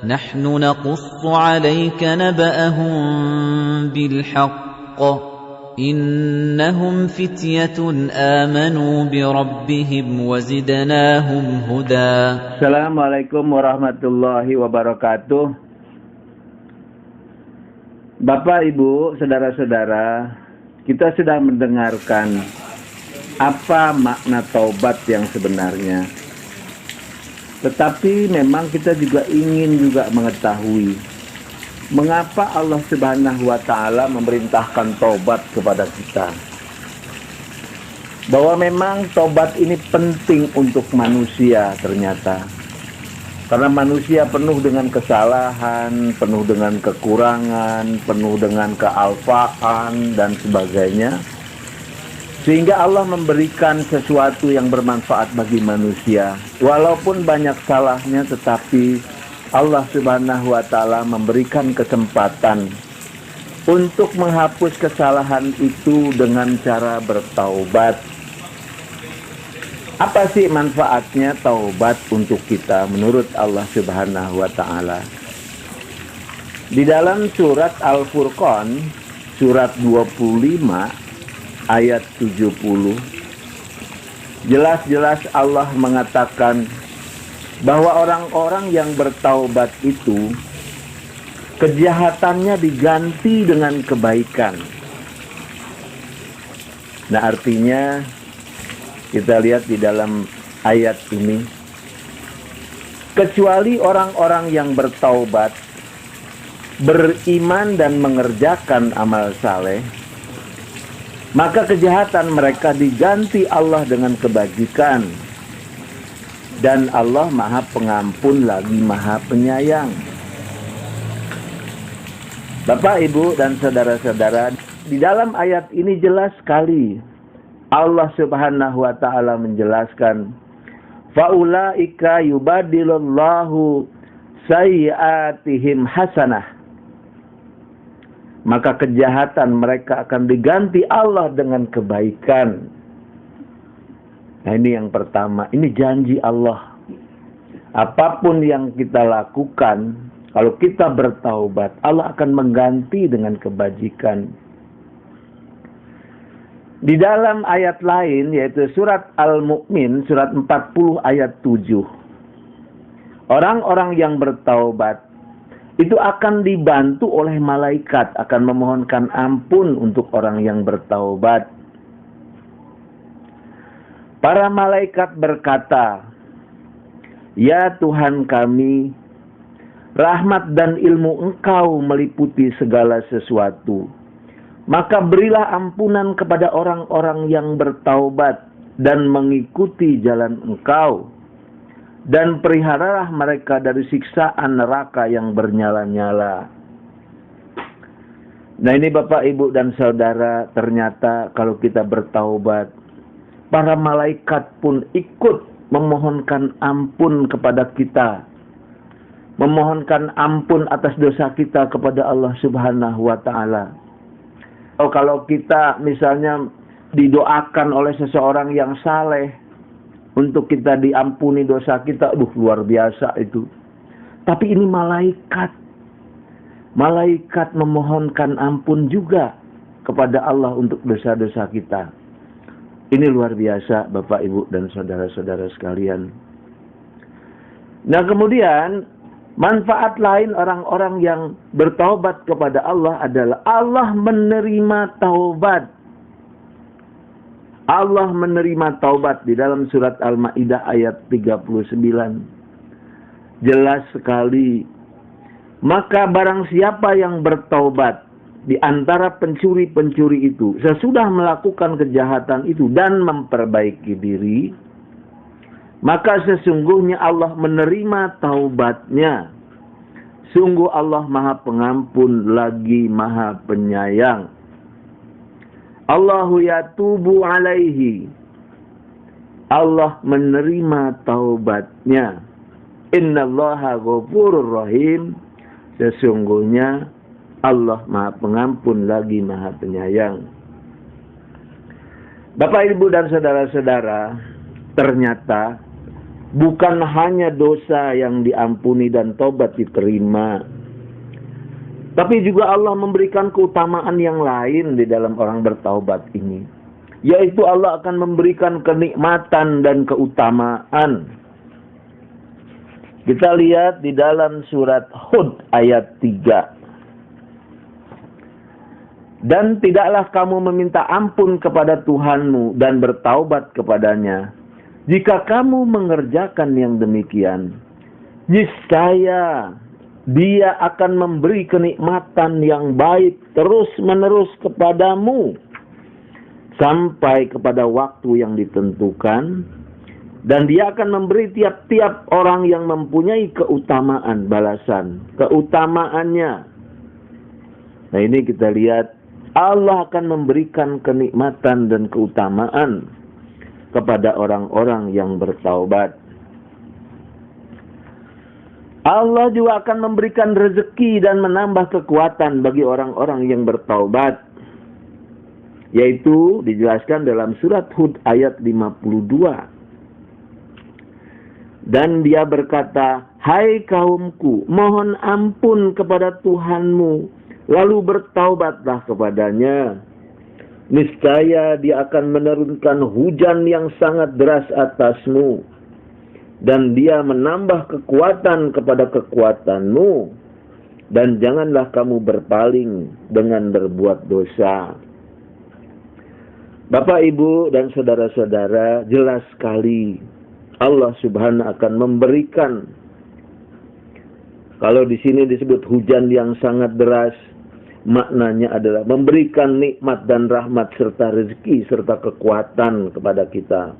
نحن نقص عليك نبأهم بالحق إنهم فتية آمنوا بربهم وزدناهم هدى. Assalamualaikum warahmatullahi wabarakatuh. Bapak, Ibu, saudara-saudara, kita sedang mendengarkan apa makna taubat yang sebenarnya. Tetapi memang kita juga ingin mengetahui mengapa Allah Subhanahu wa Ta'ala memerintahkan taubat kepada kita. Bahwa memang taubat ini penting untuk manusia ternyata. Karena manusia penuh dengan kesalahan, penuh dengan kekurangan, penuh dengan kealpaan dan sebagainya. Sehingga Allah memberikan sesuatu yang bermanfaat bagi manusia. Walaupun banyak salahnya, tetapi Allah Subhanahu wa Ta'ala memberikan kesempatan untuk menghapus kesalahan itu dengan cara bertaubat. Apa sih manfaatnya taubat untuk kita menurut Allah Subhanahu wa Ta'ala? Di dalam surat Al-Furqan, surat 25 ayat 70, jelas-jelas Allah mengatakan bahwa orang-orang yang bertaubat itu kejahatannya diganti dengan kebaikan. Nah, artinya kita lihat di dalam ayat ini, kecuali orang-orang yang bertaubat, beriman dan mengerjakan amal saleh, maka kejahatan mereka diganti Allah dengan kebajikan. Dan Allah Maha Pengampun lagi Maha Penyayang. Bapak, Ibu, dan saudara-saudara, di dalam ayat ini jelas sekali Allah Subhanahu wa Ta'ala menjelaskan, faulaika yubadilullahu sayyiatihim hasanah. Maka kejahatan mereka akan diganti Allah dengan kebaikan. Nah, ini yang pertama, ini janji Allah. Apapun yang kita lakukan, kalau kita bertaubat, Allah akan mengganti dengan kebajikan. Di dalam ayat lain, yaitu surat Al-Mu'min, surat 40 ayat 7. Orang-orang yang bertaubat itu akan dibantu oleh malaikat, akan memohonkan ampun untuk orang yang bertaubat. Para malaikat berkata, "Ya Tuhan kami, rahmat dan ilmu Engkau meliputi segala sesuatu. Maka berilah ampunan kepada orang-orang yang bertaubat dan mengikuti jalan Engkau. Dan peliharalah mereka dari siksaan neraka yang bernyala-nyala." Nah, ini Bapak, Ibu, dan Saudara, ternyata kalau kita bertaubat, para malaikat pun ikut memohonkan ampun kepada kita. Memohonkan ampun atas dosa kita kepada Allah Subhanahu wa Ta'ala. Kalau kita misalnya didoakan oleh seseorang yang saleh untuk kita diampuni dosa kita, luar biasa itu. Tapi ini malaikat. Malaikat memohonkan ampun juga kepada Allah untuk dosa-dosa kita. Ini luar biasa, Bapak, Ibu, dan saudara-saudara sekalian. Nah, kemudian manfaat lain orang-orang yang bertaubat kepada Allah adalah Allah menerima taubat. Allah menerima taubat di dalam surat Al-Maidah ayat 39. Jelas sekali. Maka barang siapa yang bertaubat di antara pencuri-pencuri itu, sesudah melakukan kejahatan itu dan memperbaiki diri, maka sesungguhnya Allah menerima taubatnya. Sungguh Allah Maha Pengampun lagi Maha Penyayang. Allahu yatubu alaihi. Allah menerima taubatnya. Innallaha ghafurur rahim. Sesungguhnya Allah Maha Pengampun lagi Maha Penyayang. Bapak, Ibu, dan saudara-saudara, ternyata Bukan hanya dosa yang diampuni dan tobat diterima, tapi juga Allah memberikan keutamaan yang lain di dalam orang bertaubat ini, yaitu Allah akan memberikan kenikmatan dan keutamaan. Kita lihat di dalam surat Hud ayat 3. Dan tidaklah kamu meminta ampun kepada Tuhanmu dan bertaubat kepadanya. Jika kamu mengerjakan yang demikian, niscaya Dia akan memberi kenikmatan yang baik terus-menerus kepadamu sampai kepada waktu yang ditentukan, dan Dia akan memberi tiap-tiap orang yang mempunyai keutamaan balasan keutamaannya. Nah, ini kita lihat Allah akan memberikan kenikmatan dan keutamaan kepada orang-orang yang bertaubat. Allah juga akan memberikan rezeki dan menambah kekuatan bagi orang-orang yang bertaubat, yaitu dijelaskan dalam surat Hud ayat 52. Dan Dia berkata, "Hai kaumku, mohon ampun kepada Tuhanmu, lalu bertaubatlah kepadanya. Niscaya Dia akan menurunkan hujan yang sangat deras atasmu, dan Dia menambah kekuatan kepada kekuatanmu, dan janganlah kamu berpaling dengan berbuat dosa." Bapak, Ibu, dan saudara-saudara, jelas sekali Allah Subhanahu akan memberikan. Kalau di sini disebut hujan yang sangat deras, maknanya adalah memberikan nikmat dan rahmat serta rezeki serta kekuatan kepada kita.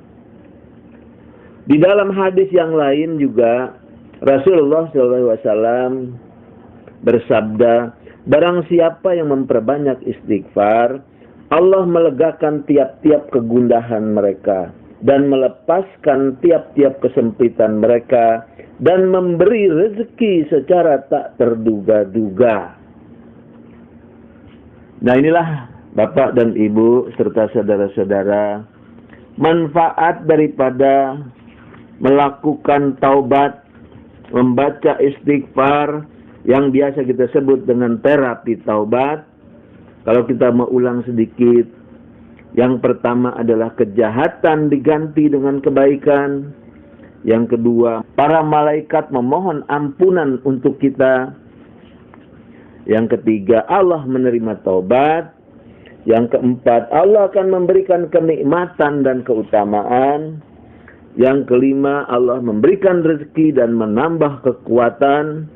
Di dalam hadis yang lain juga Rasulullah SAW bersabda, "Barang siapa yang memperbanyak istighfar, Allah melegakan tiap-tiap kegundahan mereka dan melepaskan tiap-tiap kesempitan mereka dan memberi rezeki secara tak terduga-duga." Nah, inilah Bapak dan Ibu serta saudara-saudara, manfaat daripada melakukan taubat, membaca istighfar yang biasa kita sebut dengan terapi taubat. Kalau kita mau ulang sedikit, yang pertama adalah kejahatan diganti dengan kebaikan. Yang kedua, para malaikat memohon ampunan untuk kita. Yang ketiga, Allah menerima taubat. Yang keempat, Allah akan memberikan kenikmatan dan keutamaan. Yang kelima, Allah memberikan rezeki dan menambah kekuatan.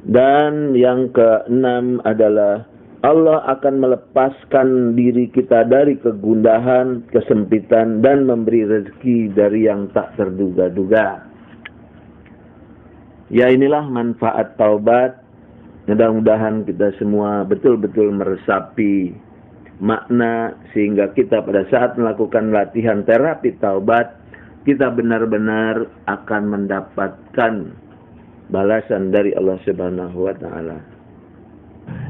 Dan yang keenam adalah Allah akan melepaskan diri kita dari kegundahan, kesempitan, dan memberi rezeki dari yang tak terduga-duga. Ya, inilah manfaat taubat. Mudah-mudahan kita semua betul-betul meresapi makna, sehingga kita pada saat melakukan latihan terapi taubat, kita benar-benar akan mendapatkan balasan dari Allah Subhanahu wa Ta'ala.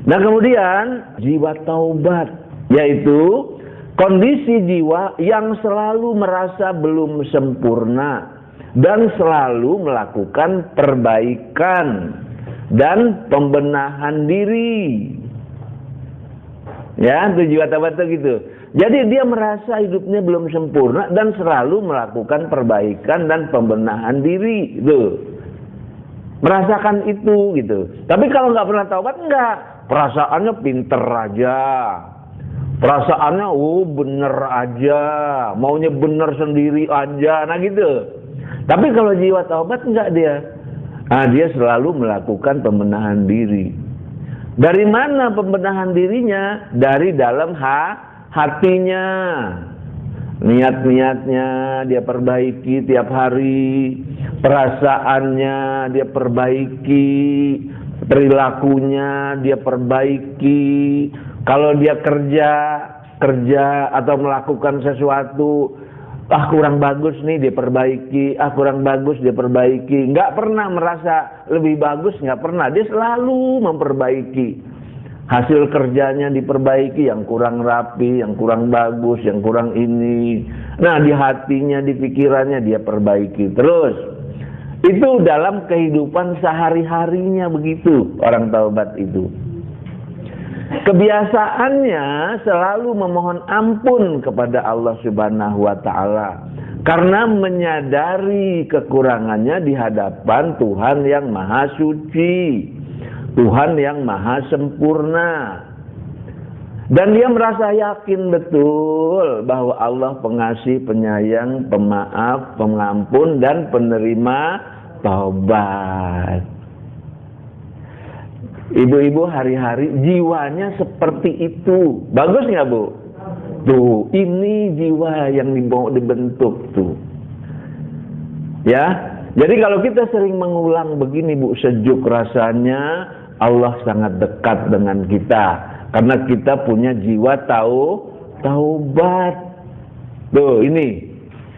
Nah, kemudian jiwa taubat, yaitu kondisi jiwa yang selalu merasa belum sempurna dan selalu melakukan perbaikan dan pembenahan diri. Ya, itu jiwa taubat itu gitu. Jadi dia merasa hidupnya belum sempurna dan selalu melakukan perbaikan dan pembenahan diri, gitu. Merasakan itu, gitu. Tapi kalau nggak pernah taubat, enggak. Perasaannya pinter aja. Perasaannya, bener aja. Maunya bener sendiri aja, nah gitu. Tapi kalau jiwa taubat, enggak dia. Nah, dia selalu melakukan pembenahan diri. Dari mana pembenahan dirinya? Dari dalam hatinya. Niat-niatnya dia perbaiki tiap hari. Perasaannya dia perbaiki. Perilakunya dia perbaiki. Kalau dia kerja atau melakukan sesuatu, kurang bagus nih dia perbaiki, kurang bagus dia perbaiki. Nggak pernah merasa lebih bagus, nggak pernah. Dia selalu memperbaiki. Hasil kerjanya diperbaiki, yang kurang rapi, yang kurang bagus, yang kurang ini. Nah, di hatinya, di pikirannya dia perbaiki terus. Itu dalam kehidupan sehari-harinya begitu orang taubat itu. Kebiasaannya selalu memohon ampun kepada Allah Subhanahu wa taala karena menyadari kekurangannya di hadapan Tuhan yang Maha Suci, Tuhan yang Maha Sempurna. Dan dia merasa yakin betul bahwa Allah pengasih, penyayang, pemaaf, pengampun, dan penerima taubat. Ibu-ibu hari-hari jiwanya seperti itu. Bagus nggak, Bu? Tuh, ini jiwa yang dibentuk tuh. Ya, jadi kalau kita sering mengulang begini, Bu, sejuk rasanya Allah sangat dekat dengan kita. Karena kita punya jiwa taubat. Tuh, ini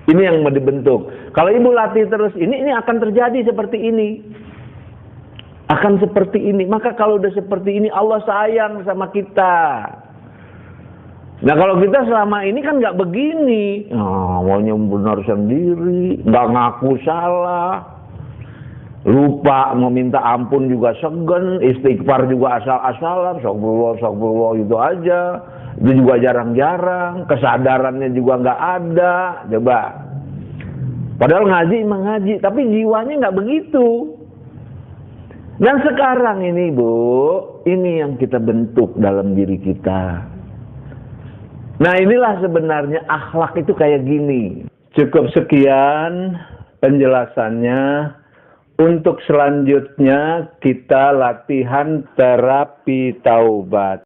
yang mau dibentuk. Kalau ibu latih terus, ini akan terjadi seperti ini. Akan seperti ini. Maka kalau udah seperti ini, Allah sayang sama kita. Nah, kalau kita selama ini kan nggak begini. Awalnya benar sendiri, nggak ngaku salah, lupa meminta ampun juga segan, istighfar juga asal-asalan, astagfirullah itu aja. Itu juga jarang-jarang, kesadarannya juga nggak ada. Coba. Padahal ngaji, tapi jiwanya nggak begitu. Dan sekarang ini, Bu, ini yang kita bentuk dalam diri kita. Nah, inilah sebenarnya akhlak itu kayak gini. Cukup sekian penjelasannya. Untuk selanjutnya kita latihan terapi taubat.